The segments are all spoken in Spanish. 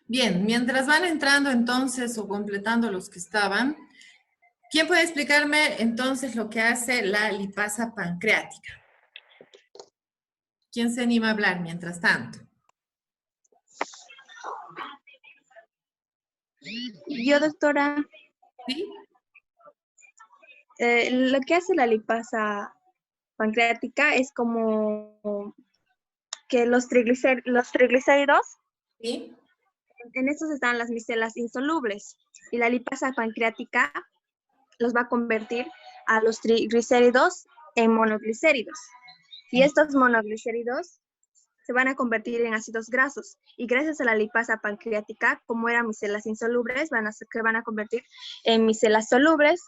Bien, mientras van entrando entonces o completando los que estaban, ¿quién puede explicarme entonces lo que hace la lipasa pancreática? ¿Quién se anima a hablar mientras tanto? Yo, doctora, ¿Sí? lo que hace la lipasa pancreática es como que los triglicéridos, ¿Sí? en estos están las micelas insolubles, y la lipasa pancreática los va a convertir a los triglicéridos en monoglicéridos. Y estos monoglicéridos se van a convertir en ácidos grasos. Y gracias a la lipasa pancreática, como eran micelas insolubles, se van a convertir en micelas solubles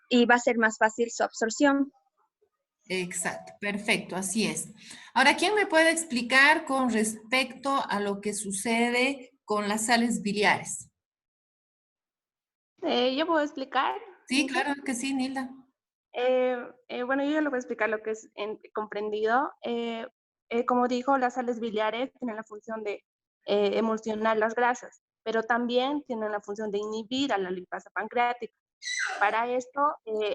y va a ser más fácil su absorción. Exacto, perfecto, así es. Ahora, ¿quién me puede explicar con respecto a lo que sucede con las sales biliares? Yo puedo explicar, Sí, Nilda. claro que sí, Nilda. Bueno, yo ya le voy a explicar lo que es comprendido. Como dijo, las sales biliares tienen la función de emulsionar las grasas, pero también tienen la función de inhibir a la lipasa pancreática. Para esto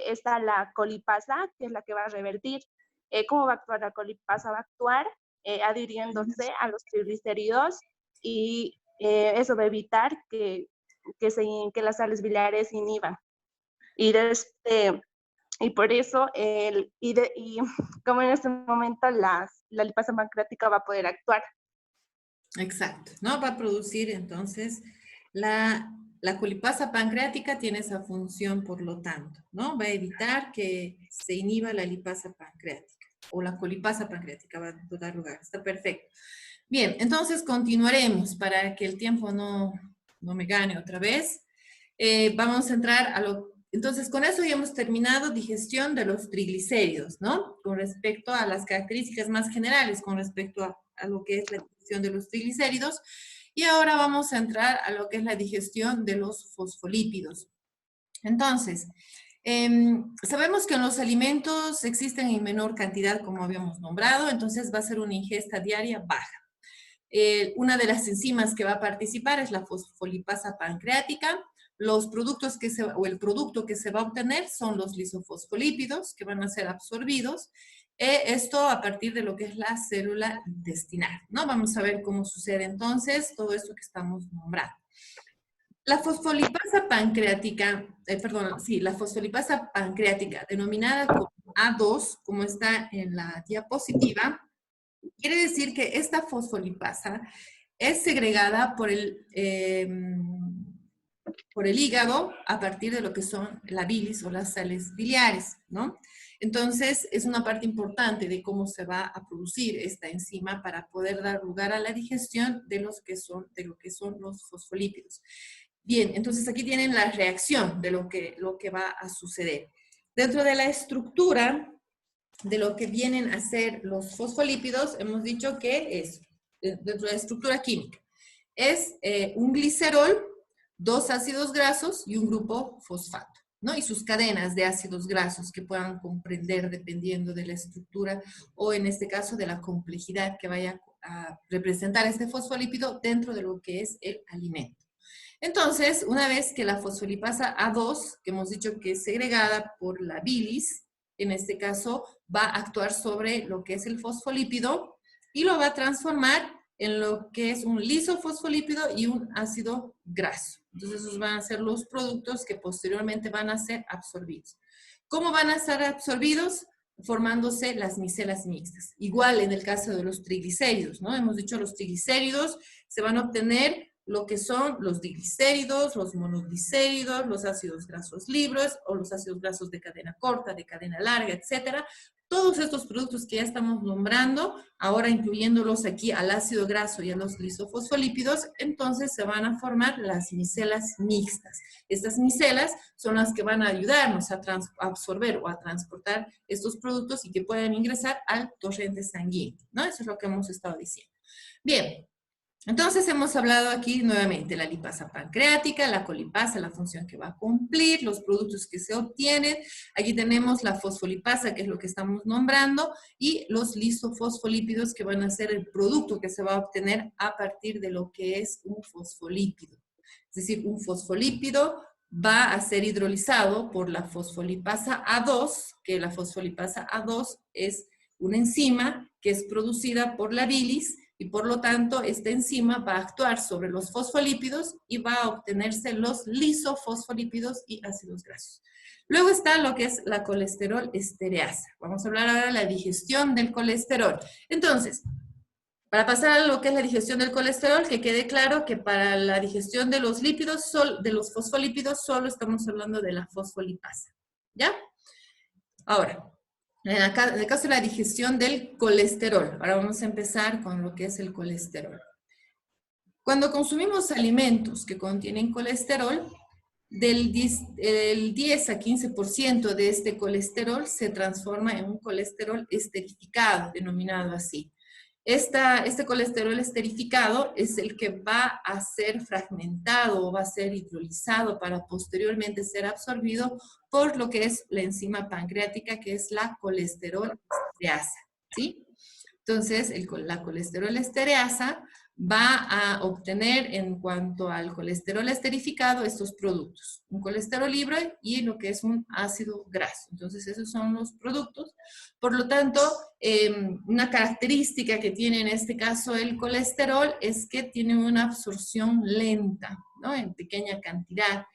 está la colipasa, que es la que va a revertir. ¿Cómo va a actuar la colipasa? Va a actuar adhiriéndose a los triglicéridos y eso va a evitar que las sales biliares inhiban. Y, y por eso, como en este momento la lipasa pancreática va a poder actuar. Exacto, ¿no? Va a producir entonces la colipasa pancreática tiene esa función, por lo tanto, ¿no? Va a evitar que se inhiba la lipasa pancreática o la colipasa pancreática va a dar lugar. Está perfecto. Bien, entonces continuaremos para que el tiempo no me gane otra vez. Vamos a entrar a lo... Entonces, con eso ya hemos terminado digestión de los triglicéridos, ¿no? Con respecto a las características más generales, con respecto a lo que es la digestión de los triglicéridos. Y ahora vamos a entrar a lo que es la digestión de los fosfolípidos. Entonces, sabemos que en los alimentos existen en menor cantidad, como habíamos nombrado, entonces va a ser una ingesta diaria baja. Una de las enzimas que va a participar es la fosfolipasa pancreática. Los productos o el producto que se va a obtener son los lisofosfolípidos que van a ser absorbidos. Esto a partir de lo que es la célula intestinal, ¿no? Vamos a ver cómo sucede entonces todo esto que estamos nombrando. La fosfolipasa pancreática, la fosfolipasa pancreática, denominada como A2, como está en la diapositiva, quiere decir que esta fosfolipasa es segregada por el hígado a partir de lo que son la bilis o las sales biliares, ¿no? Entonces, es una parte importante de cómo se va a producir esta enzima para poder dar lugar a la digestión de lo que son los fosfolípidos. Bien, entonces aquí tienen la reacción de lo que va a suceder. Dentro de la estructura de lo que vienen a ser los fosfolípidos, hemos dicho que es, dentro de la estructura química, es un glicerol, dos ácidos grasos y un grupo fosfato, ¿no? Y sus cadenas de ácidos grasos que puedan comprender dependiendo de la estructura o en este caso de la complejidad que vaya a representar este fosfolípido dentro de lo que es el alimento. Entonces, una vez que la fosfolipasa A2, que hemos dicho que es segregada por la bilis, en este caso va a actuar sobre lo que es el fosfolípido y lo va a transformar en lo que es un lisofosfolípido y un ácido graso. Entonces, esos van a ser los productos que posteriormente van a ser absorbidos. ¿Cómo van a ser absorbidos? Formándose las micelas mixtas. Igual en el caso de los triglicéridos, ¿no? Hemos dicho los triglicéridos se van a obtener lo que son los diglicéridos, los monoglicéridos, los ácidos grasos libres o los ácidos grasos de cadena corta, de cadena larga, etcétera. Todos estos productos que ya estamos nombrando, ahora incluyéndolos aquí al ácido graso y a los lisofosfolípidos, entonces se van a formar las micelas mixtas. Estas micelas son las que van a ayudarnos a absorber o a transportar estos productos y que puedan ingresar al torrente sanguíneo, ¿no? Eso es lo que hemos estado diciendo. Bien. Entonces hemos hablado aquí nuevamente la lipasa pancreática, la colipasa, la función que va a cumplir, los productos que se obtienen. Aquí tenemos la fosfolipasa, que es lo que estamos nombrando, y los lisofosfolípidos, que van a ser el producto que se va a obtener a partir de lo que es un fosfolípido. Es decir, un fosfolípido va a ser hidrolizado por la fosfolipasa A2, que la fosfolipasa A2 es una enzima que es producida por la bilis, y por lo tanto esta enzima va a actuar sobre los fosfolípidos y va a obtenerse los lisofosfolípidos y ácidos grasos. Luego está lo que es la colesterol estereasa. Vamos a hablar ahora de la digestión del colesterol. Entonces, para pasar a lo que es la digestión del colesterol, que quede claro que para la digestión de los lípidos, de los fosfolípidos, solo estamos hablando de la fosfolipasa. ¿Ya? Ahora, en el caso de la digestión del colesterol, ahora vamos a empezar con lo que es el colesterol. Cuando consumimos alimentos que contienen colesterol, del 10 a 15% de este colesterol se transforma en un colesterol esterificado, denominado así. Este colesterol esterificado es el que va a ser fragmentado o va a ser hidrolizado para posteriormente ser absorbido por lo que es la enzima pancreática, que es la colesterol estereasa, ¿sí? Entonces, la colesterol estereasa va a obtener, en cuanto al colesterol esterificado, estos productos, un colesterol libre y lo que es un ácido graso. Entonces, esos son los productos. Por lo tanto, una característica que tiene en este caso el colesterol es que tiene una absorción lenta, ¿no? En pequeña cantidad.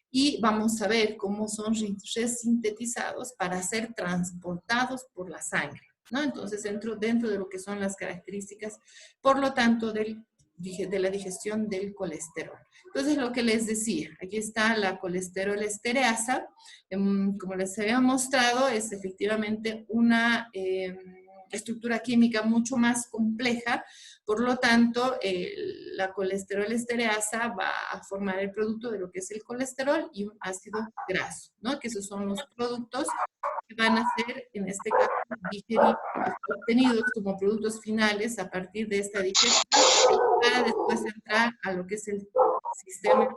Y vamos a ver cómo son resintetizados para ser transportados por la sangre, ¿no? Entonces, dentro de lo que son las características, por lo tanto, de la digestión del colesterol. Entonces, lo que les decía, aquí está la colesterol estereasa. Como les había mostrado, es efectivamente una estructura química mucho más compleja. Por lo tanto, la colesterol estereasa va a formar el producto de lo que es el colesterol y un ácido graso, ¿no? Que esos son los productos que van a ser, en este caso, digeridos, obtenidos como productos finales a partir de esta digestión, para después entrar a lo que es el sistema,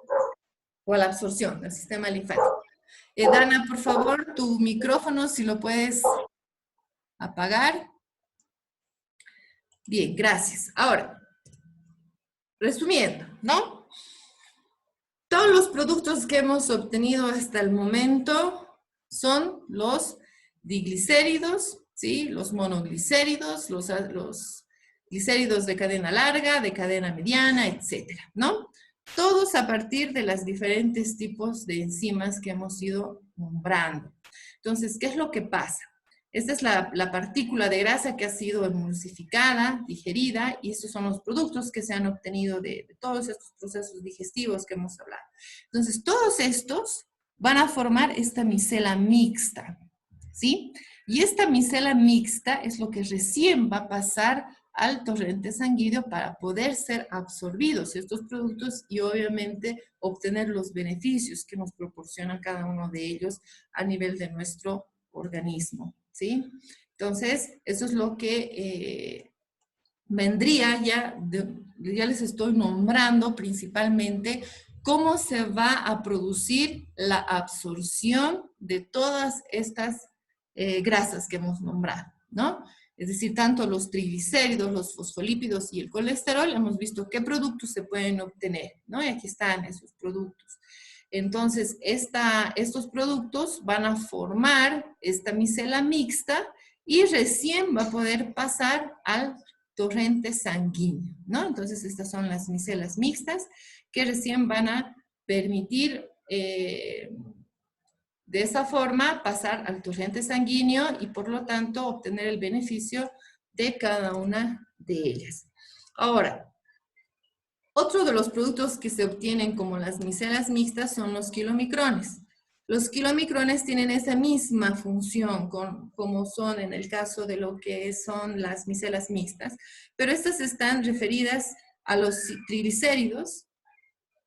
o a la absorción del sistema linfático. Dana, por favor, tu micrófono, si lo puedes apagar. Bien, gracias. Ahora, resumiendo, ¿no? Todos los productos que hemos obtenido hasta el momento son los diglicéridos, ¿sí? Los monoglicéridos, los glicéridos de cadena larga, de cadena mediana, etcétera, ¿no? Todos a partir de los diferentes tipos de enzimas que hemos ido nombrando. Entonces, ¿qué es lo que pasa? Esta es la partícula de grasa que ha sido emulsificada, digerida, y estos son los productos que se han obtenido de todos estos procesos digestivos que hemos hablado. Entonces, todos estos van a formar esta micela mixta, ¿sí? Y esta micela mixta es lo que recién va a pasar al torrente sanguíneo para poder ser absorbidos estos productos y obviamente obtener los beneficios que nos proporcionan cada uno de ellos a nivel de nuestro organismo, ¿sí? Entonces, eso es lo que vendría ya les estoy nombrando principalmente cómo se va a producir la absorción de todas estas grasas que hemos nombrado, ¿no? Es decir, tanto los triglicéridos, los fosfolípidos y el colesterol, hemos visto qué productos se pueden obtener, ¿no? Y aquí están esos productos. Entonces, estos productos van a formar esta micela mixta y recién va a poder pasar al torrente sanguíneo, ¿no? Entonces, estas son las micelas mixtas que recién van a permitir de esa forma pasar al torrente sanguíneo y por lo tanto obtener el beneficio de cada una de ellas. Ahora, otro de los productos que se obtienen como las micelas mixtas son los kilomicrones. Los kilomicrones tienen esa misma función como son en el caso de lo que son las micelas mixtas, pero estas están referidas a los triglicéridos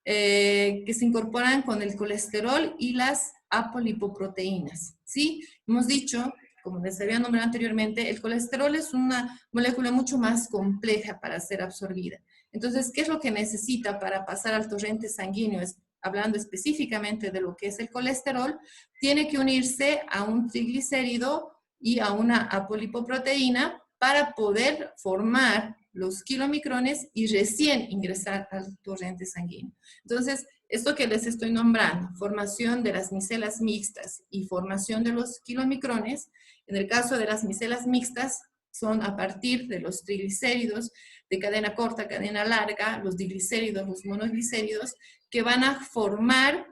que se incorporan con el colesterol y las apolipoproteínas, ¿sí? Hemos dicho, como les había nombrado anteriormente, el colesterol es una molécula mucho más compleja para ser absorbida. Entonces, ¿qué es lo que necesita para pasar al torrente sanguíneo? Hablando específicamente de lo que es el colesterol, tiene que unirse a un triglicérido y a una apolipoproteína para poder formar los kilomicrones y recién ingresar al torrente sanguíneo. Entonces, esto que les estoy nombrando, formación de las micelas mixtas y formación de los kilomicrones, en el caso de las micelas mixtas, son a partir de los triglicéridos de cadena corta, cadena larga, los diglicéridos, los monoglicéridos, que van a formar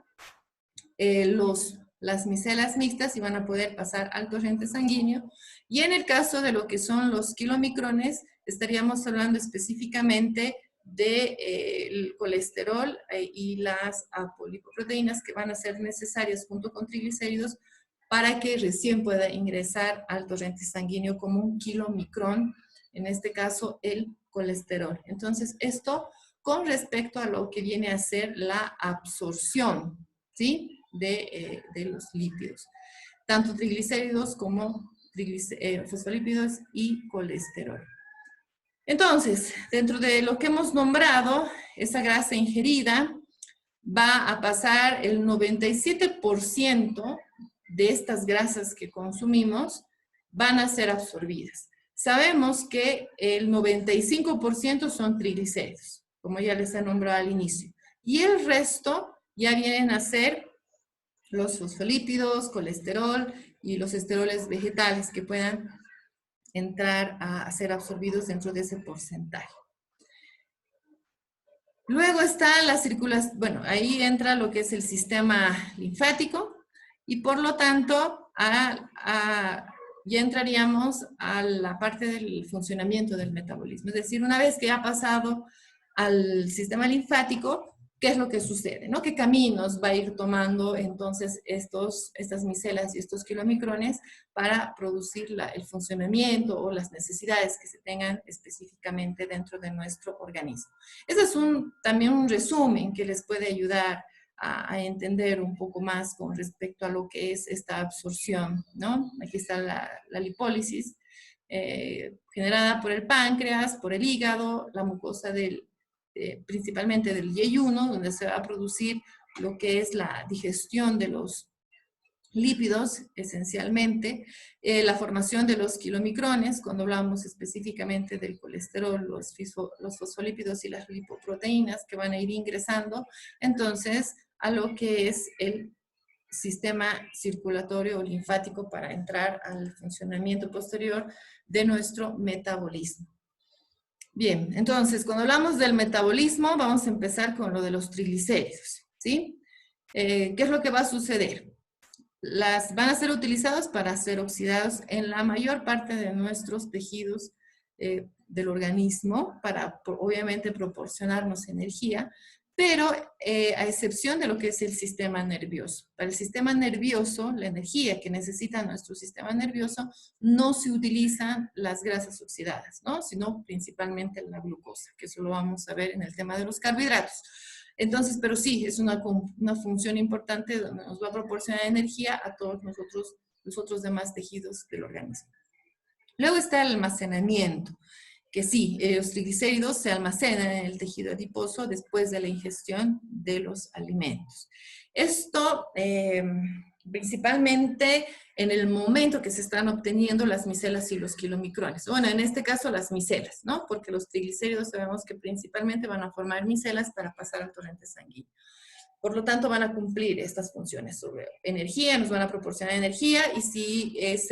las micelas mixtas y van a poder pasar al torrente sanguíneo. Y en el caso de lo que son los kilomicrones, estaríamos hablando específicamente del colesterol y las apolipoproteínas que van a ser necesarias junto con triglicéridos para que recién pueda ingresar al torrente sanguíneo como un kilomicrón, en este caso el colesterol. Entonces, esto con respecto a lo que viene a ser la absorción, ¿sí? de los lípidos, tanto triglicéridos como fosfolípidos y colesterol. Entonces, dentro de lo que hemos nombrado, esa grasa ingerida va a pasar el 97% de estas grasas que consumimos van a ser absorbidas. Sabemos que el 95% son triglicéridos, como ya les he nombrado al inicio, y el resto ya vienen a ser los fosfolípidos, colesterol y los esteroles vegetales que puedan entrar a ser absorbidos dentro de ese porcentaje. Luego está la circulación, bueno, ahí entra lo que es el sistema linfático y por lo tanto ya entraríamos a la parte del funcionamiento del metabolismo. Es decir, una vez que ha pasado al sistema linfático, ¿qué es lo que sucede? ¿No? ¿Qué caminos va a ir tomando entonces estas micelas y estos kilomicrones para producir el funcionamiento o las necesidades que se tengan específicamente dentro de nuestro organismo? Ese es también un resumen que les puede ayudar a entender un poco más con respecto a lo que es esta absorción, ¿no? Aquí está la lipólisis generada por el páncreas, por el hígado, la mucosa principalmente del yeyuno, donde se va a producir lo que es la digestión de los lípidos, esencialmente, la formación de los kilomicrones, cuando hablamos específicamente del colesterol, los fosfolípidos y las lipoproteínas que van a ir ingresando, entonces, a lo que es el sistema circulatorio o linfático para entrar al funcionamiento posterior de nuestro metabolismo. Bien, entonces, cuando hablamos del metabolismo, vamos a empezar con lo de los triglicéridos, ¿sí? ¿Qué es lo que va a suceder? Van a ser utilizados para ser oxidados en la mayor parte de nuestros tejidos del organismo, para obviamente proporcionarnos energía, pero a excepción de lo que es el sistema nervioso. Para el sistema nervioso, la energía que necesita nuestro sistema nervioso, no se utilizan las grasas oxidadas, ¿no? Sino principalmente la glucosa, que eso lo vamos a ver en el tema de los carbohidratos. Entonces, pero sí, es una función importante donde nos va a proporcionar energía a todos los otros demás tejidos del organismo. Luego está el almacenamiento, que sí, los triglicéridos se almacenan en el tejido adiposo después de la ingestión de los alimentos. Esto principalmente en el momento que se están obteniendo las micelas y los kilomicrones. Bueno, en este caso las micelas, ¿no? Porque los triglicéridos sabemos que principalmente van a formar micelas para pasar al torrente sanguíneo. Por lo tanto, van a cumplir estas funciones sobre energía, nos van a proporcionar energía y si es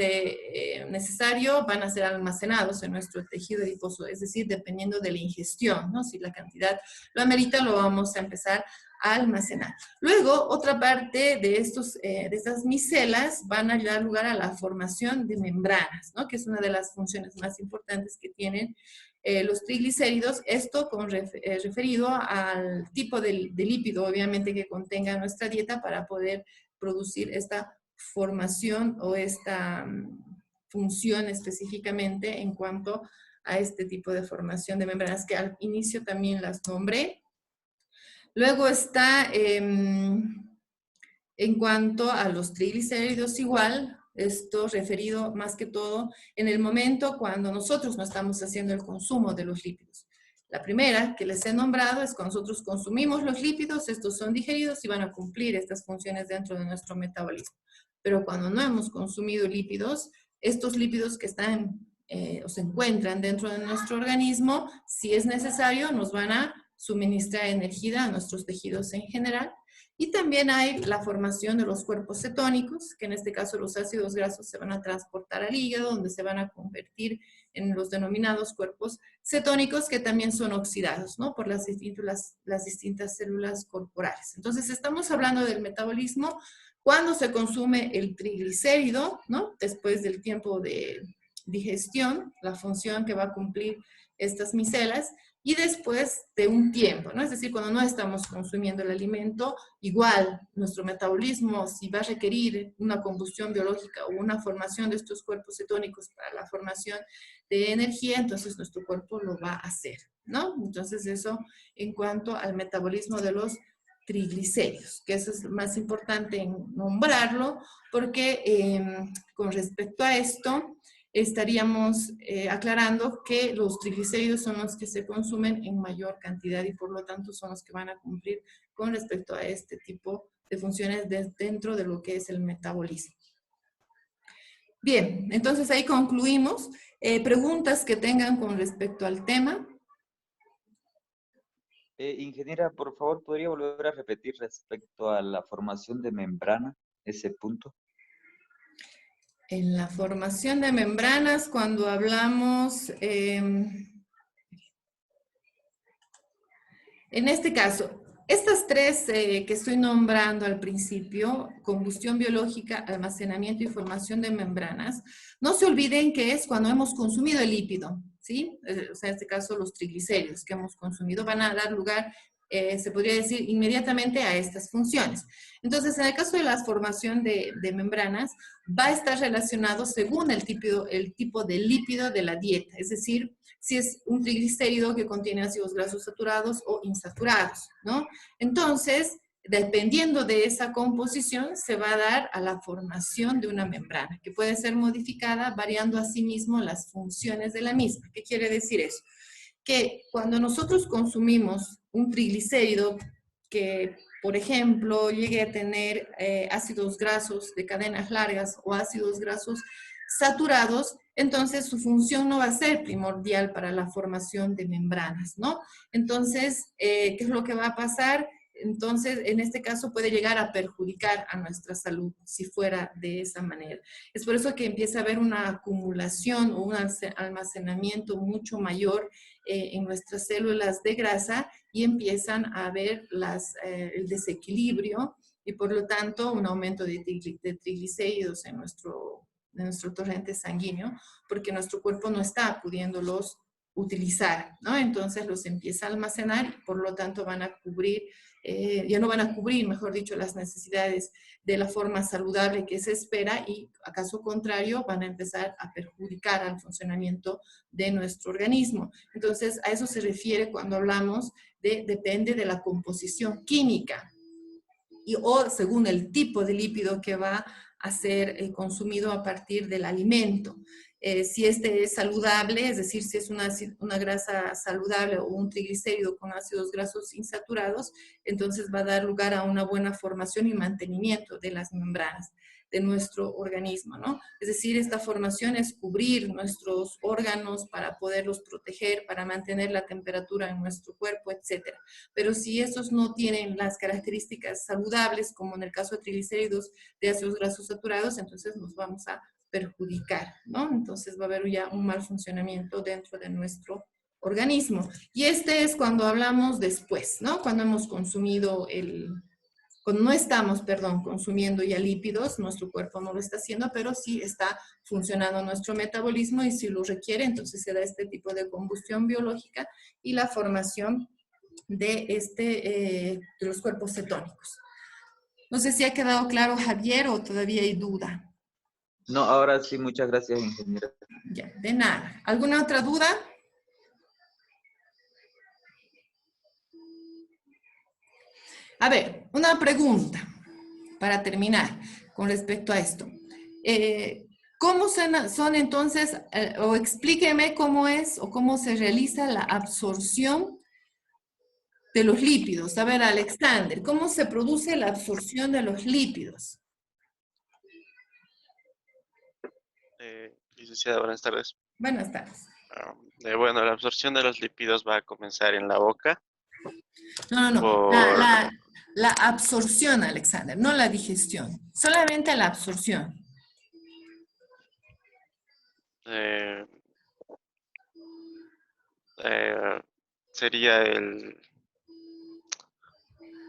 necesario, van a ser almacenados en nuestro tejido adiposo, es decir, dependiendo de la ingestión, ¿no? Si la cantidad lo amerita, lo vamos a empezar a almacenar. Luego, otra parte de estas micelas van a dar lugar a la formación de membranas, ¿no? Que es una de las funciones más importantes que tienen los triglicéridos, esto referido al tipo de lípido, obviamente, que contenga nuestra dieta para poder producir esta formación o esta función específicamente en cuanto a este tipo de formación de membranas que al inicio también las nombré. Luego está, en cuanto a los triglicéridos igual, esto referido más que todo en el momento cuando nosotros no estamos haciendo el consumo de los lípidos. La primera que les he nombrado es cuando nosotros consumimos los lípidos, estos son digeridos y van a cumplir estas funciones dentro de nuestro metabolismo. Pero cuando no hemos consumido lípidos, estos lípidos que están o se encuentran dentro de nuestro organismo, si es necesario, nos van a suministrar energía a nuestros tejidos en general. Y también hay la formación de los cuerpos cetónicos, que en este caso los ácidos grasos se van a transportar al hígado, donde se van a convertir en los denominados cuerpos cetónicos, que también son oxidados, ¿no? Por las distintas células corporales. Entonces, estamos hablando del metabolismo cuando se consume el triglicérido, ¿no? Después del tiempo de digestión, la función que va a cumplir estas micelas, y después de un tiempo, ¿no? Es decir, cuando no estamos consumiendo el alimento, igual nuestro metabolismo, si va a requerir una combustión biológica o una formación de estos cuerpos cetónicos para la formación de energía, entonces nuestro cuerpo lo va a hacer, ¿no? Entonces eso en cuanto al metabolismo de los triglicéridos, que eso es lo más importante en nombrarlo, porque con respecto a esto, estaríamos aclarando que los triglicéridos son los que se consumen en mayor cantidad y por lo tanto son los que van a cumplir con respecto a este tipo de funciones dentro de lo que es el metabolismo. Bien, entonces ahí concluimos. Preguntas que tengan con respecto al tema. Ingeniera, por favor, ¿podría volver a repetir respecto a la formación de membrana, ese punto? En la formación de membranas, cuando hablamos, en este caso, estas tres que estoy nombrando al principio, combustión biológica, almacenamiento y formación de membranas, no se olviden que es cuando hemos consumido el lípido, ¿sí? O sea, en este caso los triglicéridos que hemos consumido van a dar lugar, se podría decir, inmediatamente a estas funciones. Entonces, en el caso de la formación de membranas, va a estar relacionado según el tipo de lípido de la dieta, es decir, si es un triglicérido que contiene ácidos grasos saturados o insaturados, ¿no? Entonces, dependiendo de esa composición, se va a dar a la formación de una membrana, que puede ser modificada variando asimismo las funciones de la misma. ¿Qué quiere decir eso? Que cuando nosotros consumimos un triglicérido que, por ejemplo, llegue a tener ácidos grasos de cadenas largas o ácidos grasos saturados, entonces su función no va a ser primordial para la formación de membranas, ¿no? Entonces, ¿qué es lo que va a pasar? Entonces, en este caso puede llegar a perjudicar a nuestra salud si fuera de esa manera. Es por eso que empieza a haber una acumulación o un almacenamiento mucho mayor en nuestras células de grasa y empiezan a haber el desequilibrio y por lo tanto un aumento de triglicéridos en nuestro torrente sanguíneo, porque nuestro cuerpo no está pudiéndolos utilizar, ¿no? Entonces los empieza a almacenar y por lo tanto van a cubrir, ya no van a cubrir, mejor dicho, las necesidades de la forma saludable que se espera y, a caso contrario, van a empezar a perjudicar al funcionamiento de nuestro organismo. Entonces, a eso se refiere cuando hablamos de depende de la composición química o según el tipo de lípido que va a ser consumido a partir del alimento. Si este es saludable, es decir, si es una grasa saludable o un triglicérido con ácidos grasos insaturados, entonces va a dar lugar a una buena formación y mantenimiento de las membranas de nuestro organismo, ¿no? Es decir, esta formación es cubrir nuestros órganos para poderlos proteger, para mantener la temperatura en nuestro cuerpo, etc. Pero si estos no tienen las características saludables, como en el caso de triglicéridos de ácidos grasos saturados, entonces nos vamos a perjudicar, ¿no? Entonces va a haber ya un mal funcionamiento dentro de nuestro organismo. Y este es cuando hablamos después, ¿no? Cuando hemos consumido cuando no estamos, consumiendo ya lípidos, nuestro cuerpo no lo está haciendo, pero sí está funcionando nuestro metabolismo y si lo requiere, entonces se da este tipo de combustión biológica y la formación de los cuerpos cetónicos. No sé si ha quedado claro, Javier, o todavía hay duda. No, ahora sí, muchas gracias, ingeniera. Ya, de nada. ¿Alguna otra duda? A ver, una pregunta para terminar con respecto a esto. ¿Cómo son entonces, o explíqueme cómo es o cómo se realiza la absorción de los lípidos? A ver, Alexander, ¿cómo se produce la absorción de los lípidos? Licenciada, buenas tardes. Buenas tardes. Bueno, la absorción de los lípidos va a comenzar en la boca No. por... La absorción, Alexander, no la digestión. Solamente la absorción. eh, sería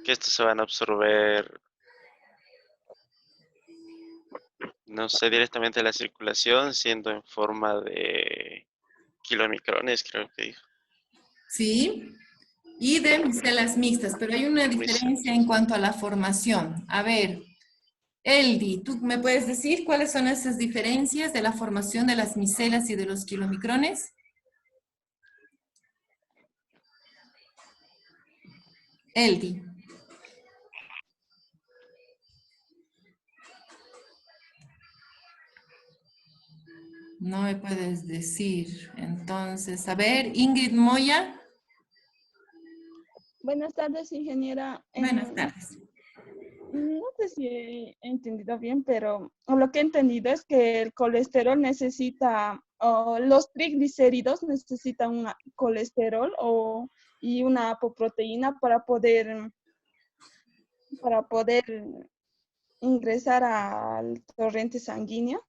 que estos se van a absorber, no sé, directamente a la circulación, siendo en forma de kilomicrones, creo que dijo. ¿Sí? Y de micelas mixtas, pero hay una diferencia en cuanto a la formación. A ver, Eldi, ¿tú me puedes decir cuáles son esas diferencias de la formación de las micelas y de los kilomicrones? Eldi. No me puedes decir. Entonces, a ver, Ingrid Moya. Buenas tardes, ingeniera. Buenas tardes. No sé si he entendido bien, pero lo que he entendido es que el colesterol necesita, o los triglicéridos necesitan un colesterol y una apoproteína para poder ingresar al torrente sanguíneo.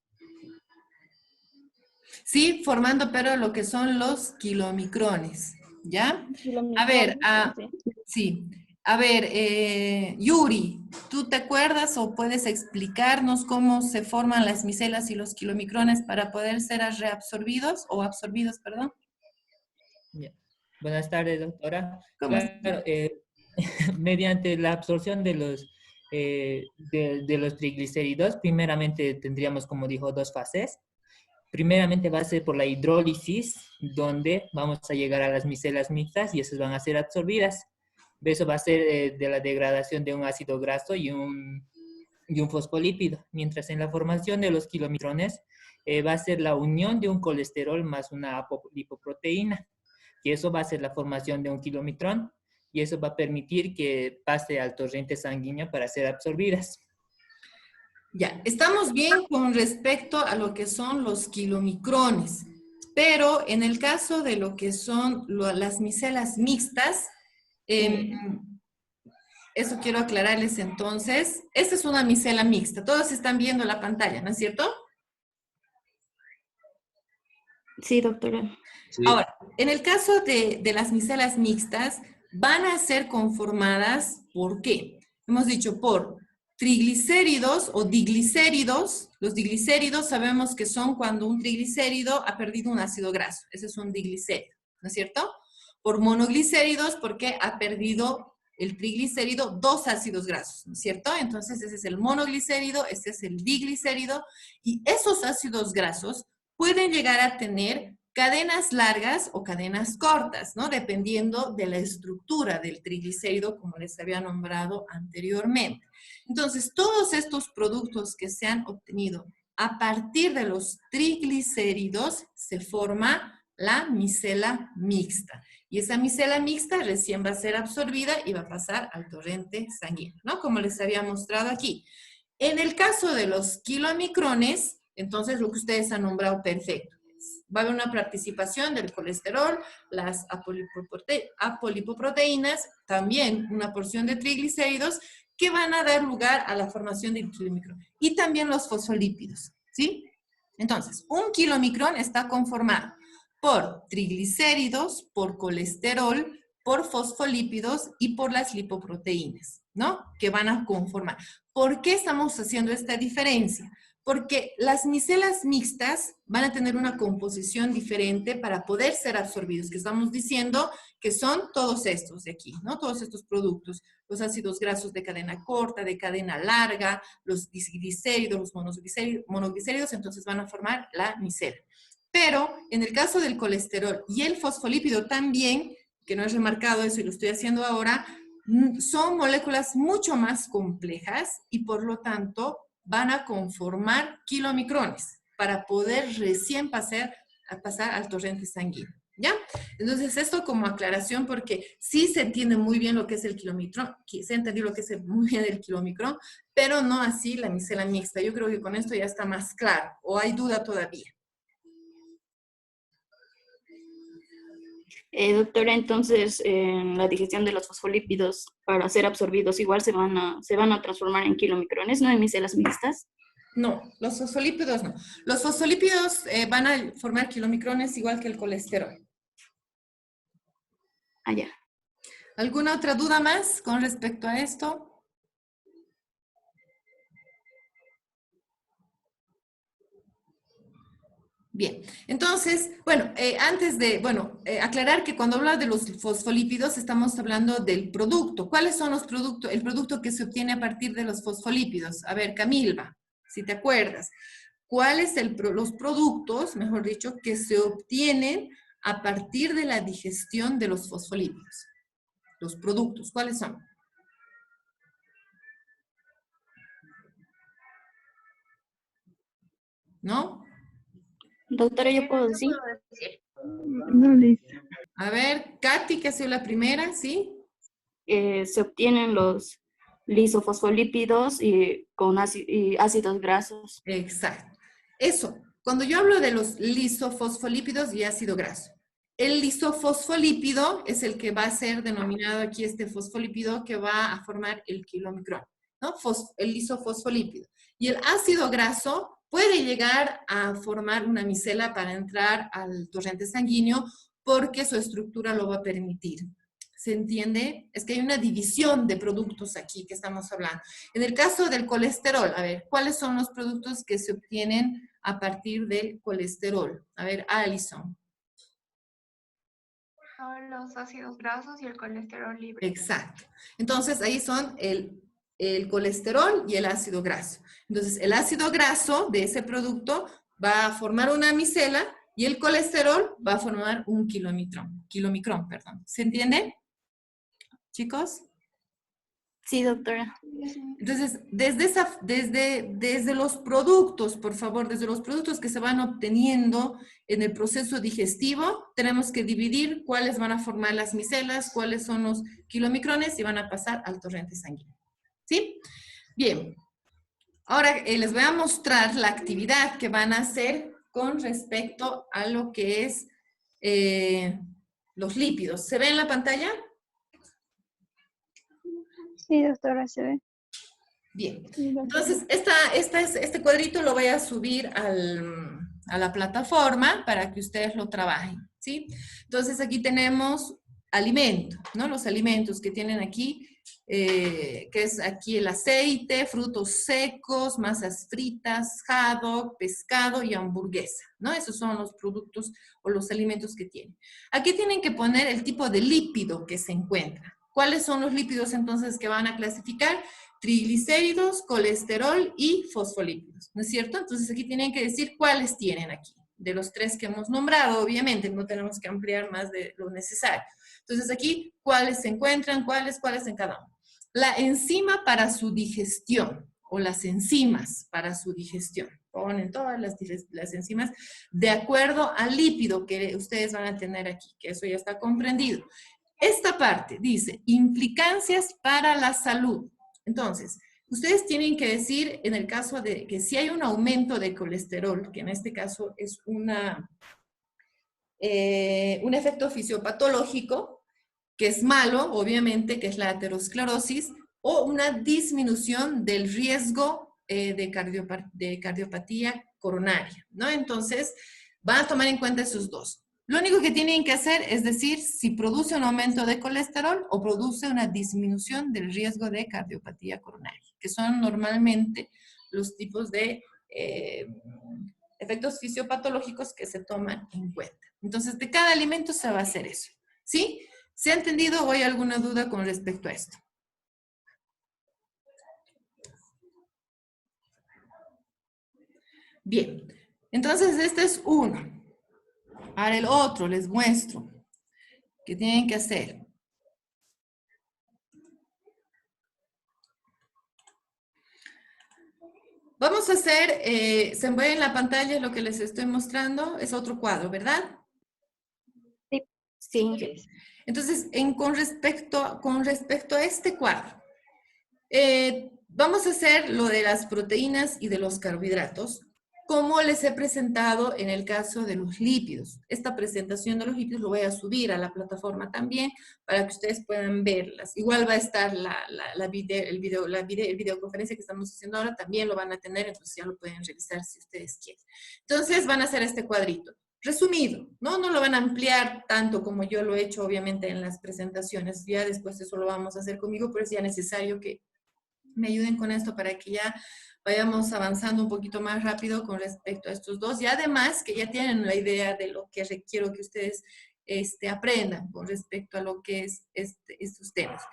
Sí, formando pero lo que son los kilomicrones, ¿ya? A ver, sí. A ver, Yuri, ¿tú te acuerdas o puedes explicarnos cómo se forman las micelas y los kilomicrones para poder ser reabsorbidos o absorbidos, perdón? Ya. Buenas tardes, doctora. ¿Cómo estás? Claro, mediante la absorción de los triglicéridos, primeramente tendríamos, como dijo, dos fases. Primeramente va a ser por la hidrólisis, donde vamos a llegar a las micelas mixtas y esas van a ser absorbidas. Eso va a ser de la degradación de un ácido graso y un fosfolípido. Mientras en la formación de los kilomicrones va a ser la unión de un colesterol más una lipoproteína. Y eso va a ser la formación de un kilomicrón. Y eso va a permitir que pase al torrente sanguíneo para ser absorbidas. Ya, estamos bien con respecto a lo que son los kilomicrones, pero en el caso de lo que son las micelas mixtas, eso quiero aclararles entonces. Esta es una micela mixta, todos están viendo la pantalla, ¿no es cierto? Sí, doctora. Sí. Ahora, en el caso de las micelas mixtas, van a ser conformadas, ¿por qué? Hemos dicho por triglicéridos o diglicéridos. Los diglicéridos sabemos que son cuando un triglicérido ha perdido un ácido graso. Ese es un diglicérido, ¿no es cierto? Por monoglicéridos porque ha perdido el triglicérido dos ácidos grasos, ¿no es cierto? Entonces ese es el monoglicérido, este es el diglicérido y esos ácidos grasos pueden llegar a tener cadenas largas o cadenas cortas, ¿no? Dependiendo de la estructura del triglicérido, como les había nombrado anteriormente. Entonces, todos estos productos que se han obtenido a partir de los triglicéridos se forma la micela mixta. Y esa micela mixta recién va a ser absorbida y va a pasar al torrente sanguíneo, ¿no? Como les había mostrado aquí. En el caso de los kilomicrones, entonces lo que ustedes han nombrado perfecto. Va a haber una participación del colesterol, las apolipoproteínas, también una porción de triglicéridos que van a dar lugar a la formación del kilomicrón. Y también los fosfolípidos, ¿sí? Entonces, un kilomicrón está conformado por triglicéridos, por colesterol, por fosfolípidos y por las lipoproteínas, ¿no? Que van a conformar. ¿Por qué estamos haciendo esta diferencia? Porque las micelas mixtas van a tener una composición diferente para poder ser absorbidos, que estamos diciendo que son todos estos de aquí, ¿no? Todos estos productos, los ácidos grasos de cadena corta, de cadena larga, los diglicéridos, los monoglicéridos, entonces van a formar la micela. Pero en el caso del colesterol y el fosfolípido también, que no he remarcado eso y lo estoy haciendo ahora, son moléculas mucho más complejas y por lo tanto van a conformar kilomicrones. para poder recién pasar al torrente sanguíneo. ¿Ya? Entonces, esto como aclaración, porque sí se entiende muy bien lo que es el kilomicrón, se entendió lo que es muy bien el kilomicrón, pero no así la micela mixta. Yo creo que con esto ya está más claro, o hay duda todavía. Doctora, entonces, en la digestión de los fosfolípidos para ser absorbidos igual se van a transformar en kilomicrones, ¿no? En micelas mixtas. No, los fosfolípidos no. Los fosfolípidos van a formar kilomicrones igual que el colesterol. Ah, ya. ¿Alguna otra duda más con respecto a esto? Bien, entonces, bueno, antes de, aclarar que cuando habla de los fosfolípidos estamos hablando del producto. ¿Cuáles son los productos? El producto que se obtiene a partir de los fosfolípidos. A ver, Camilva, si te acuerdas. ¿Cuáles los productos, mejor dicho, que se obtienen a partir de la digestión de los fosfolípidos? Los productos, ¿cuáles son? ¿No? Doctora, ¿yo puedo decir? No, Liz. A ver, Katy, que ha sido la primera, ¿sí? Se obtienen los lisofosfolípidos y y ácidos grasos. Exacto. Eso, cuando yo hablo de los lisofosfolípidos y ácido graso, el lisofosfolípido es el que va a ser denominado aquí este fosfolípido que va a formar el kilomicrón, ¿no? El lisofosfolípido. Y el ácido graso puede llegar a formar una micela para entrar al torrente sanguíneo porque su estructura lo va a permitir. ¿Se entiende? Es que hay una división de productos aquí que estamos hablando. En el caso del colesterol, a ver, ¿cuáles son los productos que se obtienen a partir del colesterol? A ver, Alison. Son los ácidos grasos y el colesterol libre. Exacto. Entonces, ahí son el colesterol y el ácido graso. Entonces, el ácido graso de ese producto va a formar una micela y el colesterol va a formar un kilomicrón, perdón. ¿Se entiende? Chicos. Sí, doctora. Entonces, desde los productos, por favor, desde los productos que se van obteniendo en el proceso digestivo, tenemos que dividir cuáles van a formar las micelas, cuáles son los kilomicrones y van a pasar al torrente sanguíneo. ¿Sí? Bien. Ahora les voy a mostrar la actividad que van a hacer con respecto a lo que es los lípidos. ¿Se ve en la pantalla? Sí, doctora, se ve. Bien, entonces este cuadrito lo voy a subir a la plataforma para que ustedes lo trabajen, ¿sí? Entonces aquí tenemos alimento, ¿no? Los alimentos que tienen aquí, que es aquí el aceite, frutos secos, masas fritas, haddock, pescado y hamburguesa, ¿no? Esos son los productos o los alimentos que tienen. Aquí tienen que poner el tipo de lípido que se encuentra. ¿Cuáles son los lípidos entonces que van a clasificar? Triglicéridos, colesterol y fosfolípidos, ¿no es cierto? Entonces aquí tienen que decir cuáles tienen aquí. De los tres que hemos nombrado, obviamente, no tenemos que ampliar más de lo necesario. Entonces aquí, ¿cuáles se encuentran? ¿Cuáles en cada uno? La enzima para su digestión, o las enzimas para su digestión. Ponen todas las enzimas de acuerdo al lípido que ustedes van a tener aquí, que eso ya está comprendido. Esta parte dice, implicancias para la salud. Entonces, ustedes tienen que decir, en el caso de que si hay un aumento de colesterol, que en este caso es un efecto fisiopatológico, que es malo, obviamente, que es la aterosclerosis, o una disminución del riesgo de cardiopatía coronaria, ¿no? Entonces, van a tomar en cuenta esos dos. Lo único que tienen que hacer es decir si produce un aumento de colesterol o produce una disminución del riesgo de cardiopatía coronaria, que son normalmente los tipos de efectos fisiopatológicos que se toman en cuenta. Entonces, de cada alimento se va a hacer eso, ¿sí? ¿Se ha entendido o hay alguna duda con respecto a esto? Bien, entonces este es uno. Ahora el otro, les muestro. ¿Qué tienen que hacer? Vamos a hacer, se ve en la pantalla lo que les estoy mostrando, es otro cuadro, ¿verdad? Sí. Entonces, con respecto a este cuadro, vamos a hacer lo de las proteínas y de los carbohidratos, como les he presentado en el caso de los lípidos. Esta presentación de los lípidos lo voy a subir a la plataforma también para que ustedes puedan verlas. Igual va a estar la videoconferencia que estamos haciendo ahora, también lo van a tener, entonces ya lo pueden revisar si ustedes quieren. Entonces van a hacer este cuadrito. Resumido, ¿no? No lo van a ampliar tanto como yo lo he hecho, obviamente, en las presentaciones. Ya después eso lo vamos a hacer conmigo, pero es ya necesario que me ayuden con esto para que ya vayamos avanzando un poquito más rápido con respecto a estos dos. Y además que ya tienen la idea de lo que requiero que ustedes aprendan con respecto a lo que es estos temas.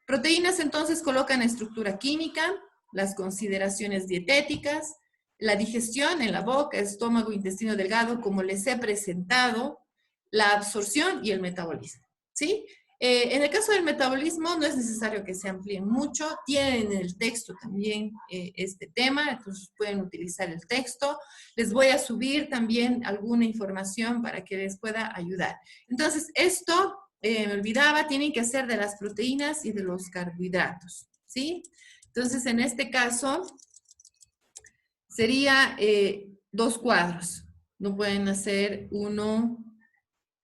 Proteínas, entonces, colocan estructura química, las consideraciones dietéticas, la digestión en la boca, estómago, intestino delgado, como les he presentado, la absorción y el metabolismo, ¿sí? En el caso del metabolismo no es necesario que se amplíen mucho, tienen en el texto también este tema, entonces pueden utilizar el texto. Les voy a subir también alguna información para que les pueda ayudar. Entonces, esto, me olvidaba, tienen que hacer de las proteínas y de los carbohidratos, ¿sí? Entonces, en este caso, sería 2 cuadros. No pueden hacer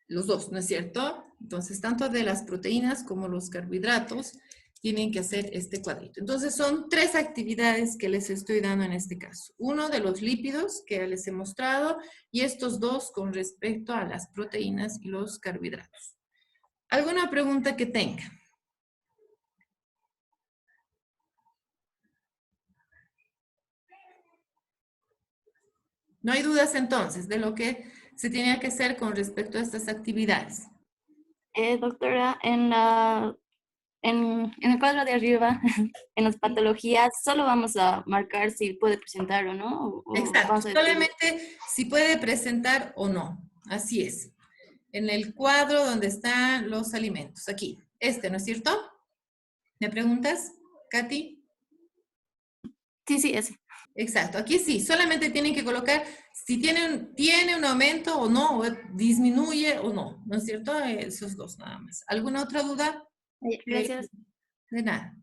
los dos, ¿no es cierto? Entonces, tanto de las proteínas como los carbohidratos tienen que hacer este cuadrito. Entonces, son 3 actividades que les estoy dando en este caso. Uno de los lípidos, que les he mostrado, y estos 2 con respecto a las proteínas y los carbohidratos. ¿Alguna pregunta que tenga? No hay dudas entonces de lo que se tiene que hacer con respecto a estas actividades. Doctora, en el cuadro de arriba, en las patologías, solo vamos a marcar si puede presentar o no. Exacto, solamente si puede presentar o no. Así es. En el cuadro donde están los alimentos. Aquí, ¿no es cierto? ¿Me preguntas, Katy? Sí, ese. Exacto, aquí sí, solamente tienen que colocar si tiene un aumento o no, o disminuye o no, ¿no es cierto? Esos 2 nada más. ¿Alguna otra duda? Gracias. De nada.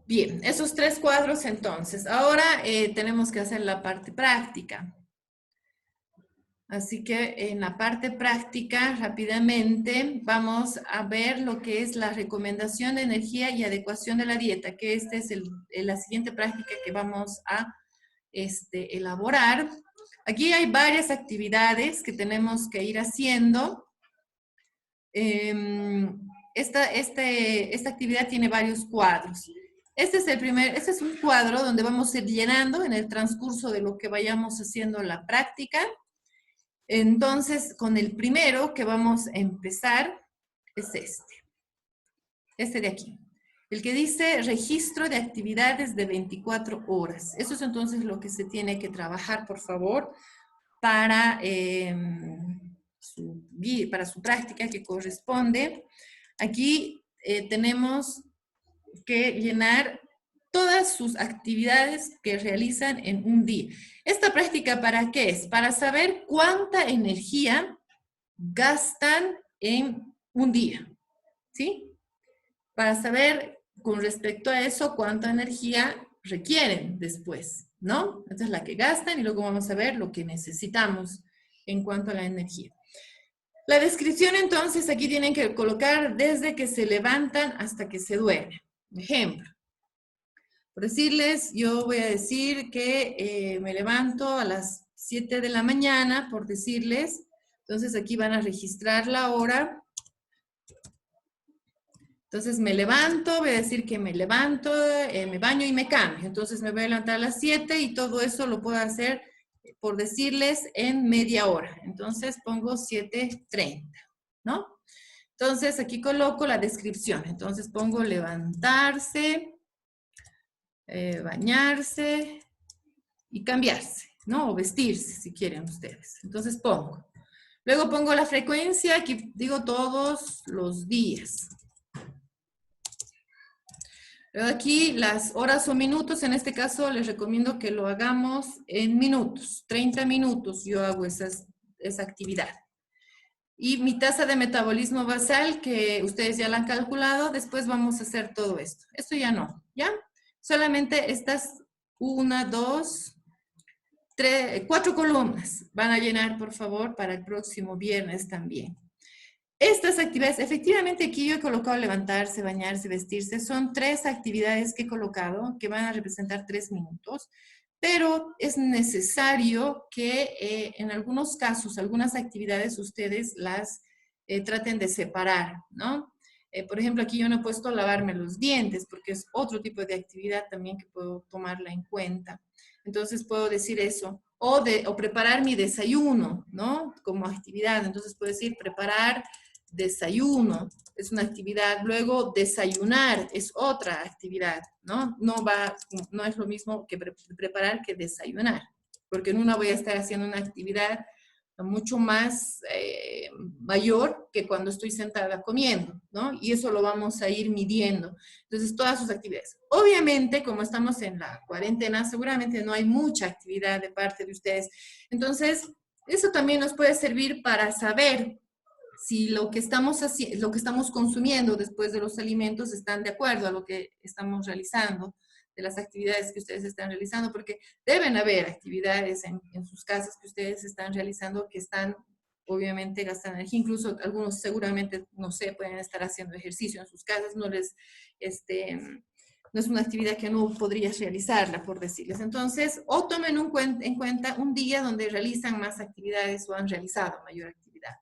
Bien, esos 3 cuadros entonces. Ahora tenemos que hacer la parte práctica. Así que en la parte práctica, rápidamente, vamos a ver lo que es la recomendación de energía y adecuación de la dieta, que esta es la siguiente práctica que vamos a elaborar. Aquí hay varias actividades que tenemos que ir haciendo. Esta actividad tiene varios cuadros. Este es un cuadro donde vamos a ir llenando en el transcurso de lo que vayamos haciendo la práctica. Entonces, con el primero que vamos a empezar es este de aquí. El que dice registro de actividades de 24 horas. Eso es entonces lo que se tiene que trabajar, por favor, para su práctica que corresponde. Aquí tenemos que llenar todas sus actividades que realizan en un día. ¿Esta práctica para qué es? Para saber cuánta energía gastan en un día, ¿sí? Para saber con respecto a eso cuánta energía requieren después, ¿no? Esta es la que gastan y luego vamos a ver lo que necesitamos en cuanto a la energía. La descripción entonces aquí tienen que colocar desde que se levantan hasta que se duermen. Ejemplo. Por decirles, yo voy a decir que me levanto a las 7 de la mañana, por decirles. Entonces aquí van a registrar la hora. Entonces me levanto, voy a decir que me levanto, me baño y me cambio. Entonces me voy a levantar a las 7 y todo eso lo puedo hacer, por decirles, en media hora. Entonces pongo 7:30, ¿no? Entonces aquí coloco la descripción. Entonces pongo levantarse, bañarse y cambiarse, ¿no? O vestirse, si quieren ustedes. Entonces pongo. Luego pongo la frecuencia, aquí digo todos los días. Pero aquí las horas o minutos, en este caso les recomiendo que lo hagamos en minutos, 30 minutos yo hago esa actividad. Y mi tasa de metabolismo basal, que ustedes ya la han calculado, después vamos a hacer todo esto. Esto ya no, ¿ya? Solamente estas 1, 2, 3, 4 columnas van a llenar, por favor, para el próximo viernes también. Estas actividades, efectivamente aquí yo he colocado levantarse, bañarse, vestirse, son 3 actividades que he colocado que van a representar 3 minutos, pero es necesario que en algunos casos, algunas actividades ustedes las traten de separar, ¿no? Por ejemplo, aquí yo no he puesto lavarme los dientes porque es otro tipo de actividad también que puedo tomarla en cuenta. Entonces puedo decir eso. O preparar mi desayuno, ¿no? Como actividad. Entonces puedo decir preparar desayuno, es una actividad. Luego desayunar es otra actividad, ¿no? No es lo mismo que preparar que desayunar. Porque en una voy a estar haciendo una actividad mucho más mayor que cuando estoy sentada comiendo, ¿no? Y eso lo vamos a ir midiendo. Entonces, todas sus actividades. Obviamente, como estamos en la cuarentena, seguramente no hay mucha actividad de parte de ustedes. Entonces, eso también nos puede servir para saber si lo que estamos consumiendo después de los alimentos están de acuerdo a lo que estamos realizando, de las actividades que ustedes están realizando, porque deben haber actividades en sus casas que ustedes están realizando que están, obviamente, gastando energía. Incluso algunos seguramente, no sé, pueden estar haciendo ejercicio en sus casas, no es una actividad que no podrías realizarla, por decirles. Entonces, o tomen en cuenta un día donde realizan más actividades o han realizado mayor actividad.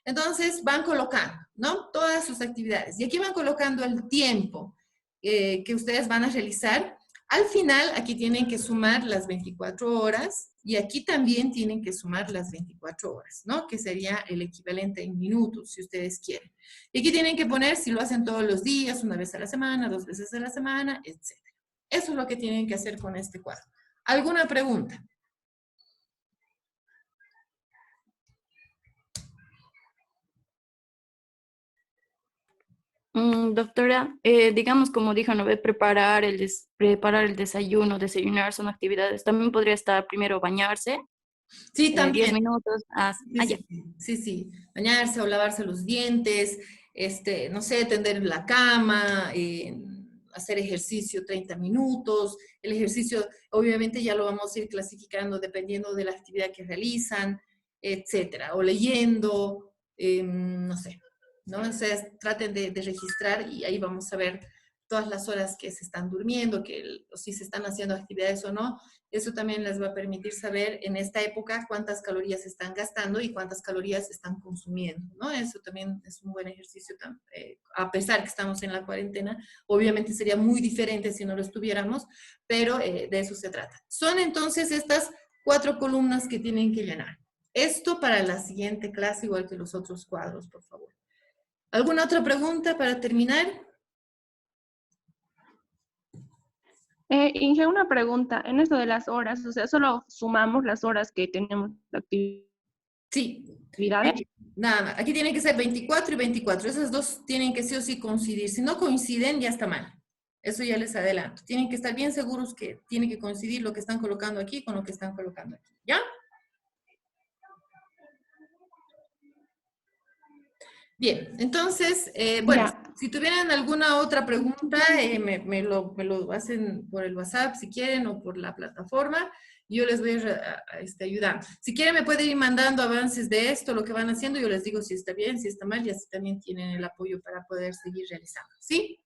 Entonces, van colocando, ¿no? Todas sus actividades. Y aquí van colocando el tiempo que ustedes van a realizar. Al final, aquí tienen que sumar las 24 horas y aquí también tienen que sumar las 24 horas, ¿no? Que sería el equivalente en minutos, si ustedes quieren. Y aquí tienen que poner si lo hacen todos los días, una vez a la semana, 2 veces a la semana, etc. Eso es lo que tienen que hacer con este cuadro. ¿Alguna pregunta? Doctora, digamos, como dijo, no ve preparar preparar el desayuno, desayunar son actividades. También podría estar primero bañarse. Sí, también. 10 minutos. Sí. Bañarse o lavarse los dientes, no sé, tender la cama, hacer ejercicio 30 minutos. El ejercicio, obviamente, ya lo vamos a ir clasificando dependiendo de la actividad que realizan, etcétera. O leyendo, no sé. ¿No? Entonces, traten de registrar y ahí vamos a ver todas las horas que se están durmiendo, o si se están haciendo actividades o no. Eso también les va a permitir saber en esta época cuántas calorías están gastando y cuántas calorías están consumiendo, ¿no? Eso también es un buen ejercicio, a pesar que estamos en la cuarentena. Obviamente sería muy diferente si no lo estuviéramos, pero de eso se trata. Son entonces estas 4 columnas que tienen que llenar. Esto para la siguiente clase, igual que los otros cuadros, por favor. ¿Alguna otra pregunta para terminar? Inge, una pregunta. En esto de las horas, o sea, ¿solo sumamos las horas que tenemos de actividades? Sí. Nada más. Aquí tienen que ser 24 y 24. Esas dos tienen que sí o sí coincidir. Si no coinciden, ya está mal. Eso ya les adelanto. Tienen que estar bien seguros que tiene que coincidir lo que están colocando aquí con lo que están colocando aquí. ¿Ya? Bien, entonces, bueno, si tuvieran alguna otra pregunta, me lo hacen por el WhatsApp si quieren o por la plataforma. Yo les voy a ayudar. Si quieren me pueden ir mandando avances de esto, lo que van haciendo. Yo les digo si está bien, si está mal y así también tienen el apoyo para poder seguir realizando. ¿Sí?